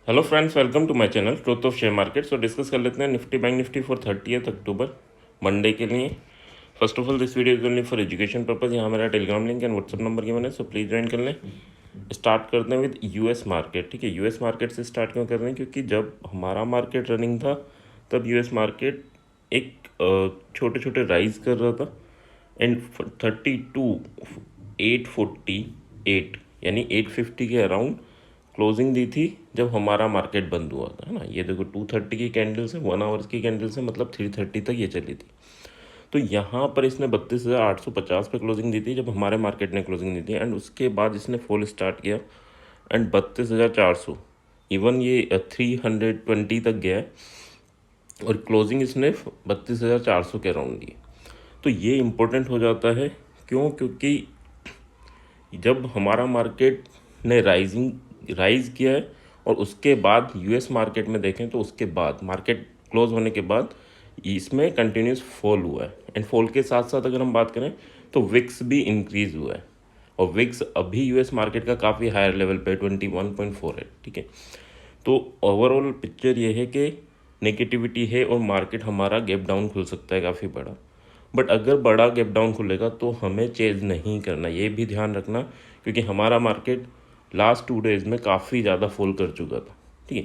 Hello friends, welcome to my channel truth of share market. So discuss कर लेते हैं Nifty bank Nifty for 30th October Monday के लिए। First of all this video is only for education purpose. यहाँ मेरा Telegram link and WhatsApp number given है, so please join कर लें। स्टार्ट करते हैं विद यूएस मार्केट। ठीक है, यूएस मार्केट से स्टार्ट क्यों कर रहे हैं? क्योंकि जब हमारा मार्केट रनिंग था तब यूएस मार्केट एक छोटे छोटे राइज कर रहा था एंड 32,848 यानी 850 के अराउंड क्लोजिंग दी थी जब हमारा मार्केट बंद हुआ था, है ना। ये देखो 230 की कैंडल से 1 आवर्स की कैंडल से मतलब 330 तक ये चली थी। तो यहाँ पर इसने 32,850 पे क्लोजिंग दी थी जब हमारे मार्केट ने क्लोजिंग दी थी एंड उसके बाद इसने फॉल स्टार्ट किया एंड 32,400 इवन ये 320 तक गया है और क्लोजिंग इसने 32,400 के अराउंड दी। तो ये इम्पोर्टेंट हो जाता है। क्यों? क्योंकि जब हमारा मार्केट ने राइज किया है और उसके बाद यूएस मार्केट में देखें तो उसके बाद मार्केट क्लोज होने के बाद इसमें कंटिन्यूस फॉल हुआ है एंड फॉल के साथ साथ अगर हम बात करें तो विक्स भी इंक्रीज हुआ है और विक्स अभी यूएस मार्केट का काफ़ी हायर लेवल पे 21.4 है। ठीक है, तो ओवरऑल पिक्चर ये है कि नेगेटिविटी है और मार्केट हमारा गैप डाउन खुल सकता है काफ़ी बड़ा। बट अगर बड़ा गैप डाउन खुलेगा तो हमें चेज नहीं करना, ये भी ध्यान रखना, क्योंकि हमारा मार्केट लास्ट 2 डेज़ में काफ़ी ज़्यादा फॉल कर चुका था। ठीक है,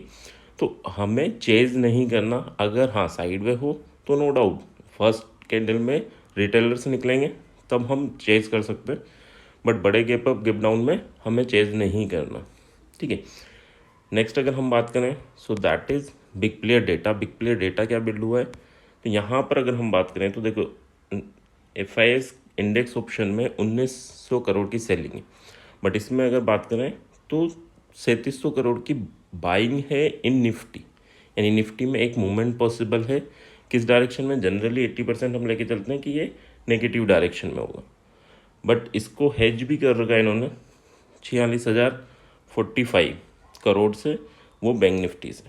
तो हमें चेज नहीं करना। अगर हाँ साइडवे हो तो नो डाउट फर्स्ट कैंडल में रिटेलर्स निकलेंगे तब हम चेज कर सकते हैं, बट बड़े गैप अप गैप डाउन में हमें चेज नहीं करना। ठीक है, नेक्स्ट अगर हम बात करें so that is big player data. Big player data क्या बिल्ड हुआ है? तो यहाँ पर अगर हम बात करें तो देखो FIS इंडेक्स ऑप्शन में 1900 करोड़ की सेलिंग है, बट इसमें अगर बात करें तो 3700 करोड़ की बाइंग है इन निफ्टी। यानी निफ्टी में एक मूवमेंट पॉसिबल है। किस डायरेक्शन में? जनरली 80% हम लेके चलते हैं कि ये नेगेटिव डायरेक्शन में होगा, बट इसको हेज भी कर रखा है इन्होंने 46,045 करोड़ से, वो बैंक निफ्टी से।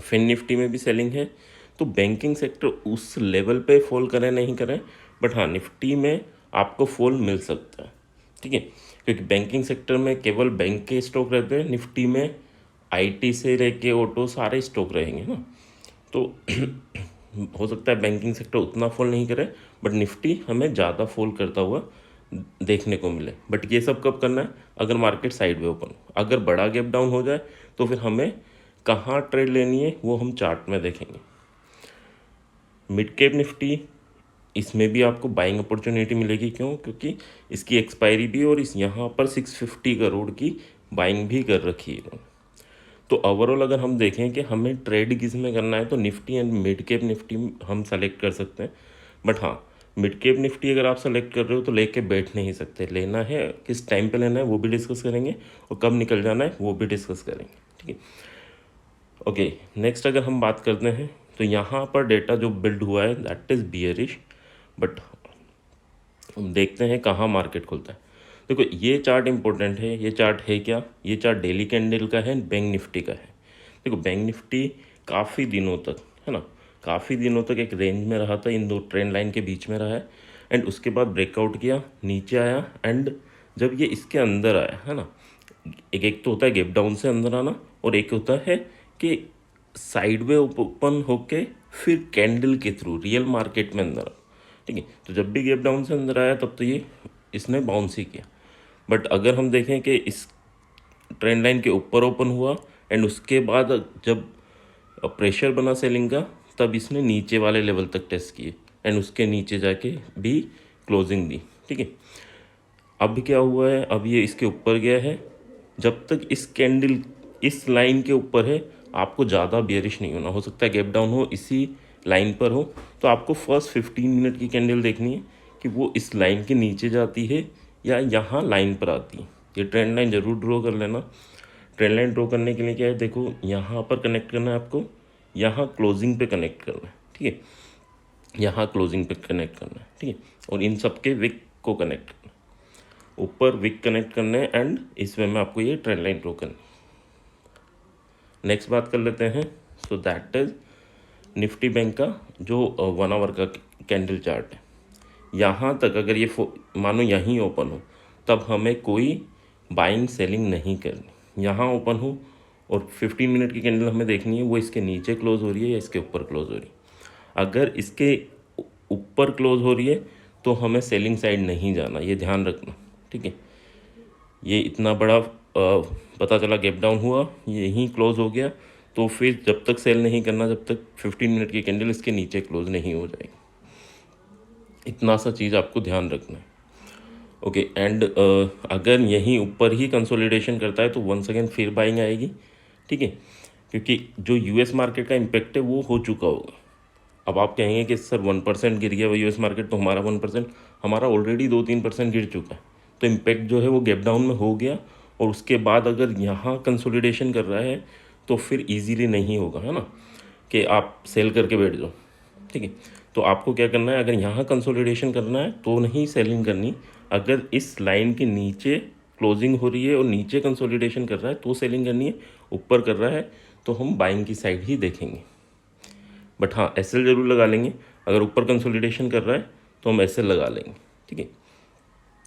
फिन निफ्टी में भी सेलिंग है। तो बैंकिंग सेक्टर उस लेवल पे फॉल करें नहीं करें, बट हाँ निफ्टी में आपको फॉल मिल सकता है। ठीक है, क्योंकि बैंकिंग सेक्टर में केवल बैंक के स्टॉक रहते हैं, निफ्टी में IT से लेके ऑटो सारे स्टॉक रहेंगे ना। तो हो सकता है बैंकिंग सेक्टर उतना फॉल नहीं करे, बट निफ्टी हमें ज़्यादा फॉल करता हुआ देखने को मिले। बट ये सब कब करना है? अगर मार्केट साइड वे ओपन हो। अगर बड़ा गैप डाउन हो जाए तो फिर हमें कहाँ ट्रेड लेनी है वो हम चार्ट में देखेंगे। मिड कैप निफ्टी, इसमें भी आपको बाइंग अपॉर्चुनिटी मिलेगी। क्यों? क्योंकि इसकी एक्सपायरी भी और इस यहाँ पर 650 करोड़ की बाइंग भी कर रखी है इन्होंने। तो ओवरऑल अगर हम देखें कि हमें ट्रेड किस में करना है तो Nifty and mid cap Nifty हम सेलेक्ट कर सकते हैं। बट हाँ मिड कैप निफ्टी अगर आप सेलेक्ट कर रहे हो तो लेके बैठ नहीं सकते। लेना है किस टाइम पे लेना है वो भी डिस्कस करेंगे और कब निकल जाना है वो भी डिस्कस करेंगे। ठीक है, ओके। नेक्स्ट अगर हम बात करते हैं तो यहाँ पर डेटा जो बिल्ड हुआ है दैट इज़ बियरिश, बट हम देखते हैं कहाँ मार्केट खुलता है। देखो ये चार्ट इंपॉर्टेंट है। ये चार्ट है क्या? ये चार्ट डेली कैंडल का है, बैंक निफ्टी का है। देखो बैंक निफ्टी काफ़ी दिनों तक, है ना, काफ़ी दिनों तक एक रेंज में रहा था, इन दो ट्रेंड लाइन के बीच में रहा है एंड उसके बाद ब्रेकआउट किया, नीचे आया एंड जब ये इसके अंदर आया, है ना, एक तो होता है गैप डाउन से अंदर आना और एक होता है कि साइडवे ओपन होके फिर कैंडल के थ्रू रियल मार्केट में अंदर आना। ठीक है, तो जब भी गैप डाउन से अंदर आया तब तो ये इसने बाउंस ही किया। बट अगर हम देखें कि इस ट्रेंड लाइन के ऊपर ओपन हुआ एंड उसके बाद जब प्रेशर बना सेलिंग का तब इसने नीचे वाले लेवल तक टेस्ट किए एंड उसके नीचे जाके भी क्लोजिंग दी। ठीक है, अब क्या हुआ है? अब ये इसके ऊपर गया है। जब तक इस कैंडल इस लाइन के ऊपर है आपको ज़्यादा बेयरिश नहीं होना। हो सकता है गैप डाउन हो इसी लाइन पर हो, तो आपको फर्स्ट 15 मिनट की कैंडल देखनी है कि वो इस लाइन के नीचे जाती है या यहाँ लाइन पर आती है। ये ट्रेंड लाइन ज़रूर ड्रॉ कर लेना। ट्रेंड लाइन ड्रॉ करने के लिए क्या है, देखो यहाँ पर कनेक्ट करना है आपको, यहाँ क्लोजिंग पे कनेक्ट करना है। ठीक है, यहाँ क्लोजिंग पे कनेक्ट करना है। ठीक है, और इन सब के विक को कनेक्ट करना है, ऊपर विक कनेक्ट करने एंड इस वे में आपको ये ट्रेंड लाइन ड्रॉ करनी। नेक्स्ट बात कर लेते हैं। So that is Nifty bank का जो 1 आवर का कैंडल चार्ट है। यहाँ तक अगर ये मानो यहीं ओपन हो तब हमें कोई बाइंग सेलिंग नहीं करनी। यहाँ ओपन हो और 15 मिनट की कैंडल हमें देखनी है वो इसके नीचे क्लोज हो रही है या इसके ऊपर क्लोज हो रही है। अगर इसके ऊपर क्लोज हो रही है तो हमें सेलिंग साइड नहीं जाना, ये ध्यान रखना, ठीक है। ये इतना बड़ा पता चला गैप डाउन हुआ, यहीं क्लोज हो गया, तो फिर जब तक सेल नहीं करना जब तक 15 मिनट की कैंडल इसके नीचे क्लोज नहीं हो जाएगी। इतना सा चीज़ आपको ध्यान रखना है। ओके, एंड अगर यहीं ऊपर ही कंसोलिडेशन करता है तो वंस अगेन फिर बाइंग आएगी, ठीक है, क्योंकि जो यूएस मार्केट का इम्पेक्ट है वो हो चुका होगा। अब आप कहेंगे कि सर 1% गिर गया यूएस मार्केट, तो हमारा 1%, हमारा ऑलरेडी 2-3% गिर चुका है, तो इम्पैक्ट जो है वो गैप डाउन में हो गया। और उसके बाद अगर यहाँ कंसोलिडेशन कर रहा है तो फिर इजीली नहीं होगा, है ना, कि आप सेल करके बैठ जाओ, ठीक है। तो आपको क्या करना है, अगर यहाँ कंसोलिडेशन करना है तो नहीं सेलिंग करनी, अगर इस लाइन के नीचे क्लोजिंग हो रही है और नीचे कंसोलिडेशन कर रहा है तो सेलिंग करनी है, ऊपर कर रहा है तो हम बाइंग की साइड ही देखेंगे। बट हाँ, एसएल जरूर लगा लेंगे, अगर ऊपर कंसोलिडेशन कर रहा है तो हम एसएल लगा लेंगे, ठीक है।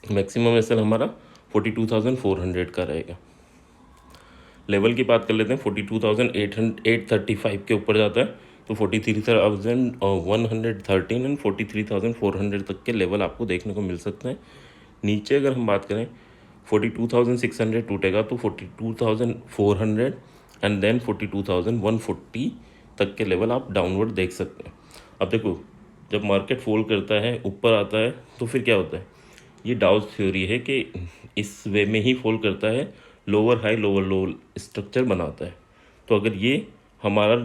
मैक्सिमम एसएल हमारा 42,400 का रहेगा। लेवल की बात कर लेते हैं, 42,835 के ऊपर जाता है तो 43,113 एंड 43,400 तक के लेवल आपको देखने को मिल सकते हैं। नीचे अगर हम बात करें 42,600 टूटेगा तो 42,400 एंड देन 42,140 तक के लेवल आप डाउनवर्ड देख सकते हैं। अब देखो, जब मार्केट फॉल करता है ऊपर आता है तो फिर क्या होता है, ये डाउज थ्योरी है कि इस वे में ही फॉल करता है, लोअर हाई लोअर लो स्ट्रक्चर बनाता है। तो अगर ये हमारा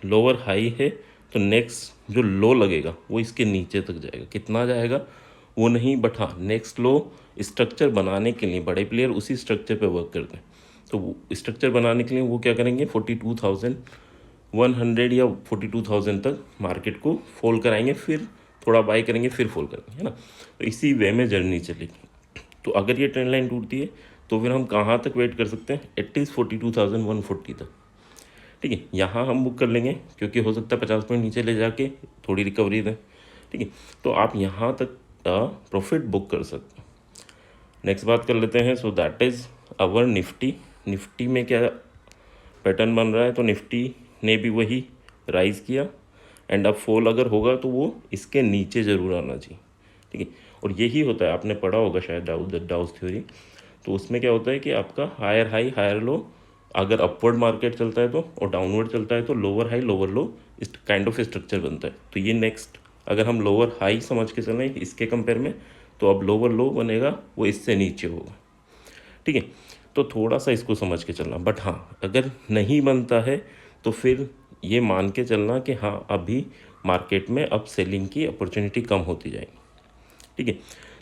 लोअर हाई है तो नेक्स्ट जो लो लगेगा वो इसके नीचे तक जाएगा, कितना जाएगा वो नहीं, बट हाँ नेक्स्ट लो स्ट्रक्चर बनाने के लिए बड़े प्लेयर उसी स्ट्रक्चर पे वर्क करते हैं। तो स्ट्रक्चर बनाने के लिए वो क्या करेंगे, 42,100 या 42,000 तक मार्केट को फॉल कराएंगे, फिर थोड़ा बाय करेंगे, फिर फॉल करेंगे, है ना। तो इसी वे में जर्नी चलेगी। तो अगर ये ट्रेंड लाइन टूटती है तो फिर हम कहाँ तक वेट कर सकते हैं, एटलीस्ट 42,140 तक, ठीक है। यहाँ हम बुक कर लेंगे क्योंकि हो सकता है 50 पॉइंट नीचे ले जाके थोड़ी रिकवरी दें, ठीक है। तो आप यहाँ तक प्रॉफिट बुक कर सकते हैं। नेक्स्ट बात कर लेते हैं, so that is our Nifty. Nifty में क्या पैटर्न बन रहा है, तो निफ्टी ने भी वही राइज़ किया एंड अब फॉल अगर होगा तो वो इसके नीचे ज़रूर आना चाहिए, ठीक है। और यही होता है, आपने पढ़ा होगा शायद डाउज थ्योरी, तो उसमें क्या होता है कि आपका हायर हाई हायर लो, अगर अपवर्ड मार्केट चलता है तो, और डाउनवर्ड चलता है तो लोअर हाई लोअर लो इस काइंड ऑफ स्ट्रक्चर बनता है। तो ये नेक्स्ट अगर हम लोअर हाई समझ के चलें इसके कंपेयर में, तो अब लोअर लो बनेगा वो इससे नीचे होगा, ठीक है। तो थोड़ा सा इसको समझ के चलना। बट हाँ, अगर नहीं बनता है तो फिर ये मान के चलना कि हाँ अभी मार्केट में अब सेलिंग की अपॉर्चुनिटी कम होती जाएगी, ठीक है।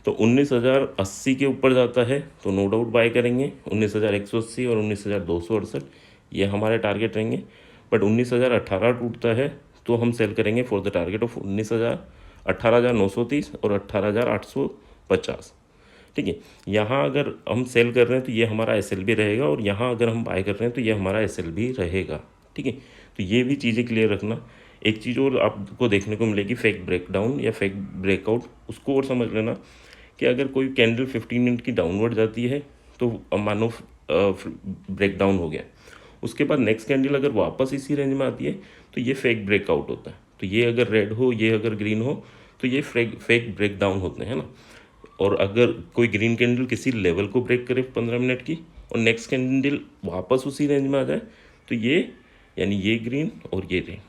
तो 19,080 के ऊपर जाता है तो नो डाउट बाय करेंगे, 19,180 और 19,268 ये हमारे टारगेट रहेंगे। बट 19,018 टूटता है तो हम सेल करेंगे फॉर द टारगेट ऑफ 18,930 और 18,850, ठीक है। यहाँ अगर हम सेल कर रहे हैं तो ये हमारा एसएल भी रहेगा, और यहाँ अगर हम बाय कर रहे हैं तो ये हमारा एसएल भी रहेगा, ठीक है। तो ये भी चीज़ें क्लियर रखना। एक चीज़ और आपको देखने को मिलेगी, फेक ब्रेकडाउन या फेक ब्रेकआउट, उसको और समझ लेना कि अगर कोई कैंडल 15 मिनट की डाउनवर्ड जाती है तो मानो ब्रेकडाउन हो गया, उसके बाद नेक्स्ट कैंडल अगर वापस इसी रेंज में आती है तो ये फेक ब्रेकआउट होता है। तो ये अगर रेड हो, ये अगर ग्रीन हो, तो ये फेक ब्रेकडाउन होते हैं ना। और अगर कोई ग्रीन कैंडल किसी लेवल को ब्रेक करे 15 मिनट की और नेक्स्ट कैंडल वापस उसी रेंज में आ जाए तो ये यानी ये ग्रीन और ये रेड,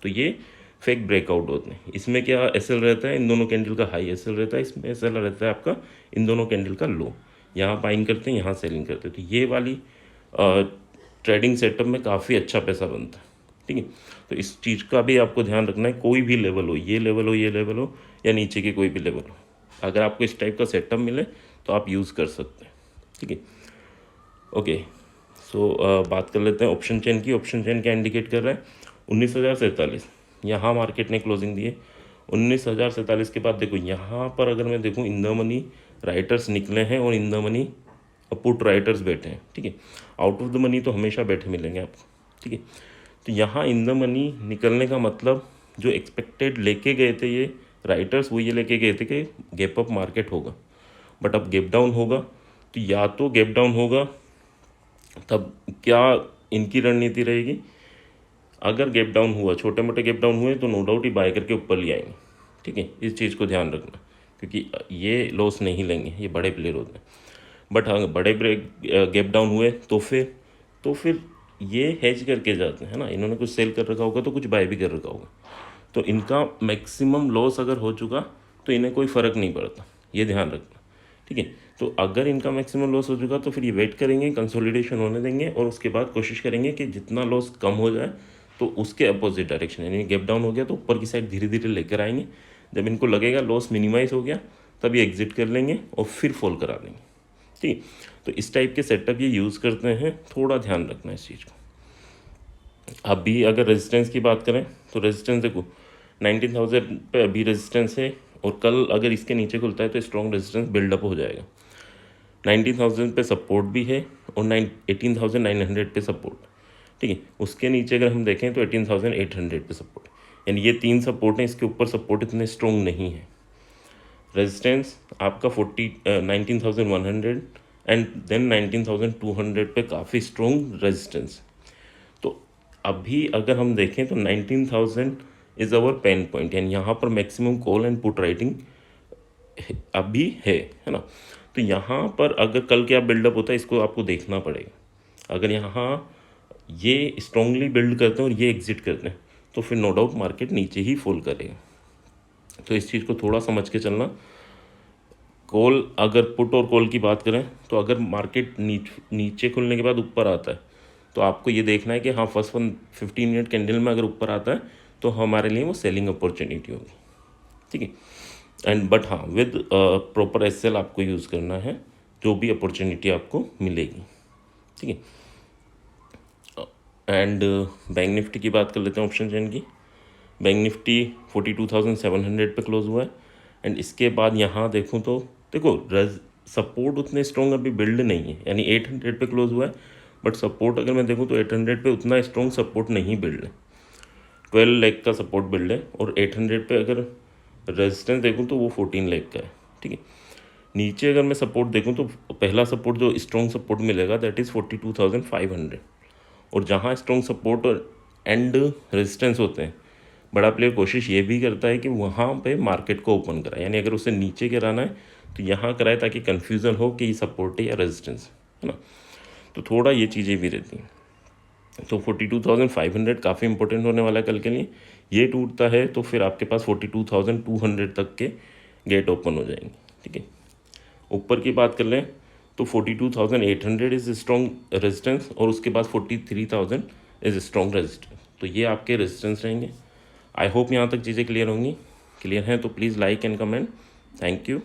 तो ये फेक ब्रेकआउट होते हैं। इसमें क्या एसएल रहता है, इन दोनों कैंडल का हाई एसएल रहता है, इसमें एसएल रहता है आपका इन दोनों कैंडल का लो। यहाँ बाइंग करते हैं, यहाँ सेलिंग करते हैं, तो ये वाली ट्रेडिंग सेटअप में काफ़ी अच्छा पैसा बनता है, ठीक है। तो इस चीज़ का भी आपको ध्यान रखना है, कोई भी लेवल हो, ये लेवल हो, ये लेवल हो, या नीचे के कोई भी लेवल हो, अगर आपको इस टाइप का सेटअप मिले तो आप यूज़ कर सकते हैं, ठीक है। ओके, सो बात कर लेते हैं ऑप्शन चेन की। ऑप्शन चेन क्या इंडिकेट कर रहा है, 19,047 यहाँ मार्केट ने क्लोजिंग दी है। 19,047 के बाद देखो यहाँ पर अगर मैं देखूँ इन द मनी राइटर्स निकले हैं और in the money put writers बैठे हैं, ठीक है। आउट ऑफ द मनी तो हमेशा बैठे मिलेंगे आपको, ठीक है। तो यहाँ इन द मनी निकलने का मतलब जो एक्सपेक्टेड लेके गए थे ये राइटर्स, वो ये लेके गए थे कि गैप अप मार्केट होगा, बट अब गैप डाउन होगा। तो या तो गैप डाउन होगा तब क्या इनकी रणनीति रहेगी, अगर गैप डाउन हुआ, छोटे मोटे गैप डाउन हुए तो नो डाउट ही बाय करके ऊपर ले आएंगे। ठीक है, इस चीज़ को ध्यान रखना, क्योंकि ये लॉस नहीं लेंगे, ये बड़े प्लेयर होते हैं। बट हाँ, बड़े ब्रेक गैप डाउन हुए तो फिर ये हेज करके जाते हैं ना, इन्होंने कुछ सेल कर रखा होगा तो कुछ बाय भी कर रखा होगा, तो इनका मैक्सिमम लॉस अगर हो चुका तो इन्हें कोई फ़र्क नहीं पड़ता, ये ध्यान रखना। ठीक है, तो अगर इनका मैक्सिमम लॉस हो चुका तो फिर ये वेट करेंगे, कंसोलिडेशन होने देंगे और उसके बाद कोशिश करेंगे कि जितना लॉस कम हो जाए तो उसके अपोजिट डायरेक्शन, यानी गैप डाउन हो गया तो ऊपर की साइड धीरे धीरे लेकर आएंगे। जब इनको लगेगा लॉस मिनिमाइज हो गया तब ये एग्जिट कर लेंगे और फिर फॉल करा देंगे। ठीक, तो इस टाइप के सेटअप ये यूज़ करते हैं, थोड़ा ध्यान रखना इस चीज़ को। अभी अगर रेजिस्टेंस की बात करें तो रेजिस्टेंस देखो 19,000 पे अभी रेजिस्टेंस है, और कल अगर इसके नीचे खुलता है तो स्ट्रॉन्ग रेजिस्टेंस बिल्डअप हो जाएगा। 19,000 पे सपोर्ट भी है और 18,900 पे सपोर्ट। ठीक है, उसके नीचे अगर हम देखें तो 18,800 पे सपोर्ट, यानी ये 3 सपोर्ट हैं, इसके ऊपर सपोर्ट इतने स्ट्रॉन्ग नहीं है। रेजिस्टेंस आपका 19,100 एंड देन 19,200 पे काफ़ी स्ट्रॉन्ग रेजिस्टेंस। तो अभी अगर हम देखें तो 19,000 इज़ अवर पेन पॉइंट, यानी यहाँ पर maximum call and put writing अभी है ना। तो यहाँ पर अगर कल क्या बिल्डअप होता है इसको आपको देखना पड़ेगा। अगर यहाँ ये स्ट्रांगली बिल्ड करते हैं और ये एग्जिट करते हैं तो फिर नो डाउट मार्केट नीचे ही फॉल करेगा। तो इस चीज़ को थोड़ा समझ के चलना। कॉल, अगर पुट और कॉल की बात करें तो अगर मार्केट नीचे खुलने के बाद ऊपर आता है तो आपको ये देखना है कि हाँ, फर्स्ट 15 मिनट कैंडल में अगर ऊपर आता है तो हमारे लिए वो सेलिंग अपॉर्चुनिटी होगी। ठीक है, एंड बट हाँ, विद प्रॉपर एसएल आपको यूज़ करना है जो भी अपॉर्चुनिटी आपको मिलेगी। ठीक है, एंड बैंक निफ्टी की बात कर लेते हैं, ऑप्शन चेन की। बैंक निफ्टी 42,700 पे क्लोज हुआ है, एंड इसके बाद यहाँ देखूँ तो देखो सपोर्ट उतने स्ट्रॉन्ग अभी बिल्ड नहीं है, यानी 800 पे क्लोज हुआ है, बट सपोर्ट अगर मैं देखूँ तो 800 पे उतना स्ट्रॉन्ग सपोर्ट नहीं बिल्ड है। 12 लाख का सपोर्ट बिल्ड है, और 800 पे अगर रेजिस्टेंस देखूँ तो वो 14 लाख का है। ठीक है, नीचे अगर मैं सपोर्ट देखूँ तो पहला सपोर्ट जो स्ट्रॉन्ग सपोर्ट मिलेगा दैट इज़ 42,500, और जहाँ स्ट्रॉन्ग सपोर्ट एंड रेजिस्टेंस होते हैं बड़ा प्लेयर कोशिश ये भी करता है कि वहाँ पे मार्केट को ओपन कराए, यानी अगर उसे नीचे गिराना है तो यहाँ कराए ताकि कन्फ्यूज़न हो कि ये सपोर्ट है या रेजिस्टेंस है ना। तो थोड़ा ये चीज़ें भी रहती हैं। तो 42,500 काफ़ी इंपॉर्टेंट होने वाला है कल के लिए। ये टूटता है तो फिर आपके पास 42,200 तक के गेट ओपन हो जाएंगे। ठीक है, ऊपर की बात कर लें तो 42,800 इज़ स्ट्रॉन्ग रेजिस्टेंस, और उसके बाद 43,000 इज़ स्ट्रॉन्ग रेजिस्टेंस। तो ये आपके रेजिस्टेंस रहेंगे। आई होप यहाँ तक चीज़ें क्लियर होंगी। क्लियर हैं तो please like and comment. Thank you.